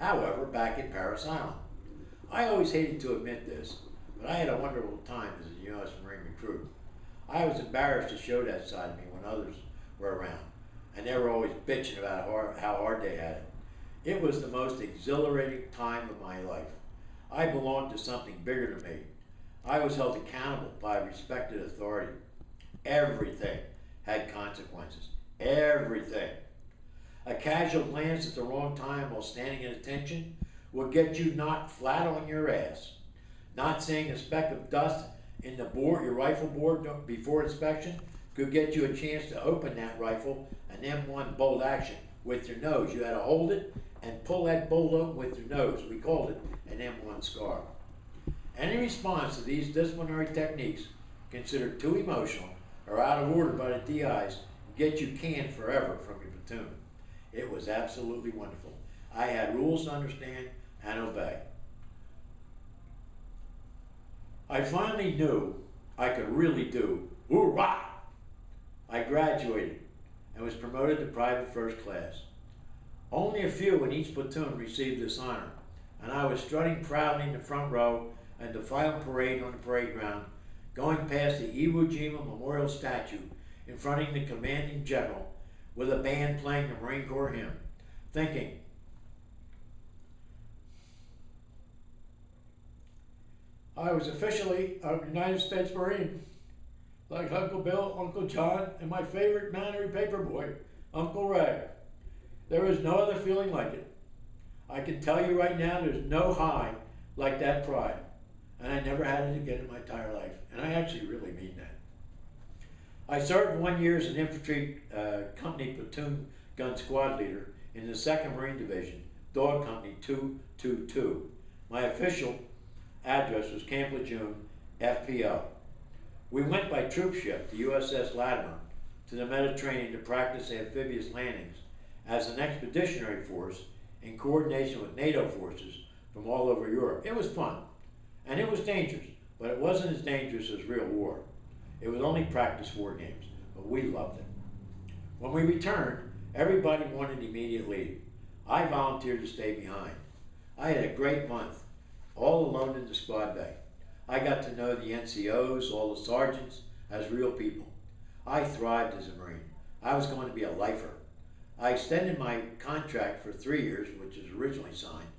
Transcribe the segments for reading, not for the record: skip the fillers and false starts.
However, back at Paris Island. I always hated to admit this, but I had a wonderful time as a U.S. Marine recruit. I was embarrassed to show that side of me when others were around, and they were always bitching about how hard they had it. It was the most exhilarating time of my life. I belonged to something bigger than me. I was held accountable by respected authority. Everything had consequences. Everything. A casual glance at the wrong time while standing at attention will get you knocked flat on your ass. Not seeing a speck of dust in the bore, your rifle bore before inspection could get you a chance to open that rifle, an M1 bolt action, with your nose. You had to hold it and pull that bolt open with your nose. We called it an M1 scar. Any response to these disciplinary techniques considered too emotional or out of order by the DIs get you canned forever from your platoon. It was absolutely wonderful. I had rules to understand and obey. I finally knew I could really do hoorah! I graduated and was promoted to private first class. Only a few in each platoon received this honor, and I was strutting proudly in the front row at the final parade on the parade ground, going past the Iwo Jima Memorial statue in front of the commanding general with a band playing the Marine Corps hymn, thinking, I was officially a United States Marine, like Uncle Bill, Uncle John, and my favorite Mannery paperboy, Uncle Ray. There is no other feeling like it. I can tell you right now, there's no high like that pride, and I never had it again in my entire life, and I actually really mean that. I served 1 year as an infantry company platoon gun squad leader in the 2nd Marine Division, Dog Company 222. My official address was Camp Lejeune, FPO. We went by troop ship, the USS Latimer, to the Mediterranean to practice amphibious landings as an expeditionary force in coordination with NATO forces from all over Europe. It was fun, and it was dangerous, but it wasn't as dangerous as real war. It was only practice war games, but we loved it. When we returned, everybody wanted immediate leave. I volunteered to stay behind. I had a great month, all alone in the squad bay. I got to know the NCOs, all the sergeants, as real people. I thrived as a Marine. I was going to be a lifer. I extended my contract for 3 years, which was originally signed,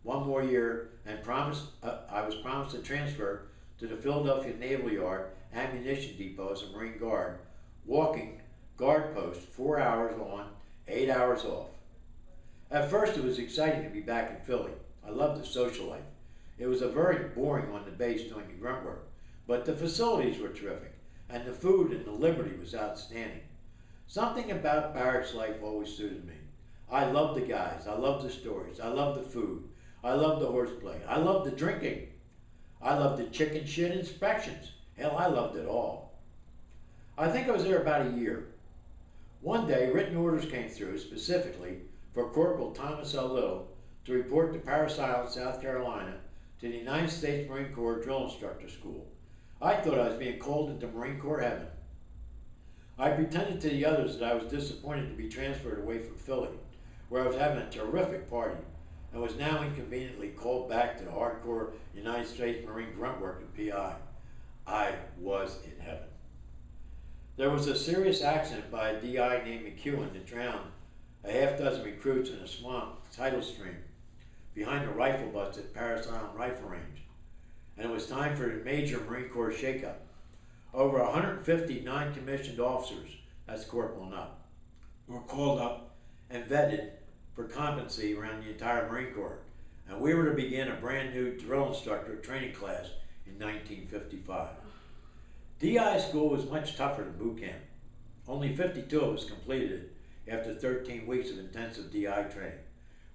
1 more year, and I was promised a transfer to the Philadelphia Naval Yard Ammunition Depot as a Marine Guard, walking guard post 4 hours on, 8 hours off. At first it was exciting to be back in Philly. I loved the social life. It was a very boring on the base doing the grunt work, but the facilities were terrific, and the food and the liberty was outstanding. Something about barracks life always suited me. I loved the guys, I loved the stories, I loved the food, I loved the horseplay, I loved the drinking, I loved the chicken shit inspections. Hell, I loved it all. I think I was there about a year. One day, written orders came through specifically for Corporal Thomas L. Little to report to Paris Island, South Carolina, to the United States Marine Corps Drill Instructor School. I thought I was being called into Marine Corps heaven. I pretended to the others that I was disappointed to be transferred away from Philly, where I was having a terrific party, and was now inconveniently called back to the hardcore United States Marine grunt work at PI. I was in heaven. There was a serious accident by a DI named McEwen that drowned a half dozen recruits in a swamp tidal stream behind a rifle bust at Paris Island Rifle Range, and it was time for a major Marine Corps shakeup. Over 150 non-commissioned officers, that's corporal and up, were called up and vetted for competency around the entire Marine Corps, and we were to begin a brand new drill instructor training class in 1955. DI school was much tougher than boot camp. Only 52 of us completed it after 13 weeks of intensive DI training.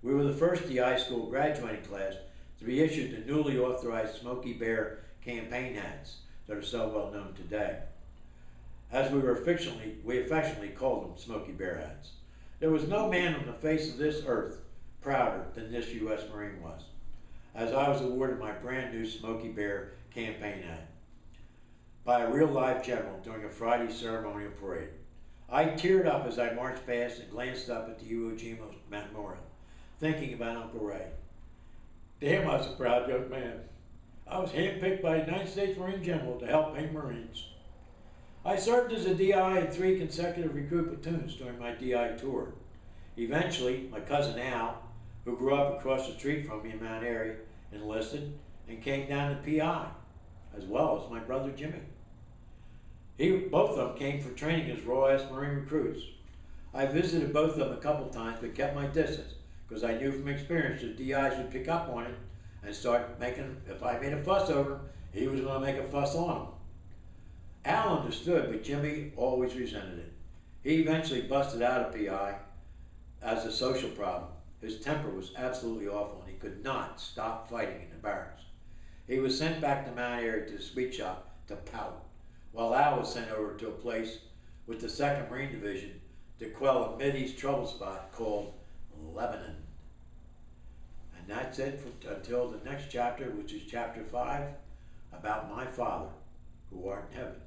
We were the first DI school graduating class to be issued the newly authorized Smoky Bear campaign hats that are so well known today. As we affectionately called them Smoky Bear hats. There was no man on the face of this earth prouder than this U.S. Marine was, as I was awarded my brand new Smoky Bear campaign hat by a real live general during a Friday ceremonial parade. I teared up as I marched past and glanced up at the Iwo Jima Memorial. thinking about Uncle Ray. Damn, I was a proud young man. I was handpicked by a United States Marine General to help paint Marines. I served as a DI in 3 consecutive recruit platoons during my DI tour. Eventually, my cousin Al, who grew up across the street from me in Mount Airy, enlisted and came down to PI, as well as my brother Jimmy. Both of them came for training as Royal Marine recruits. I visited both of them a couple times, but kept my distance, because I knew from experience that DIs would pick up on it and start making, if I made a fuss over him, he was going to make a fuss on him. Al understood, but Jimmy always resented it. He eventually busted out of PI as a social problem. His temper was absolutely awful, and he could not stop fighting in the barracks. He was sent back to Mount Airy to the sweet shop to pout, while Al was sent over to a place with the 2nd Marine Division to quell a Mideast trouble spot called Lebanon. And that's it until the next chapter, which is chapter 5, about my Father, who art in heaven.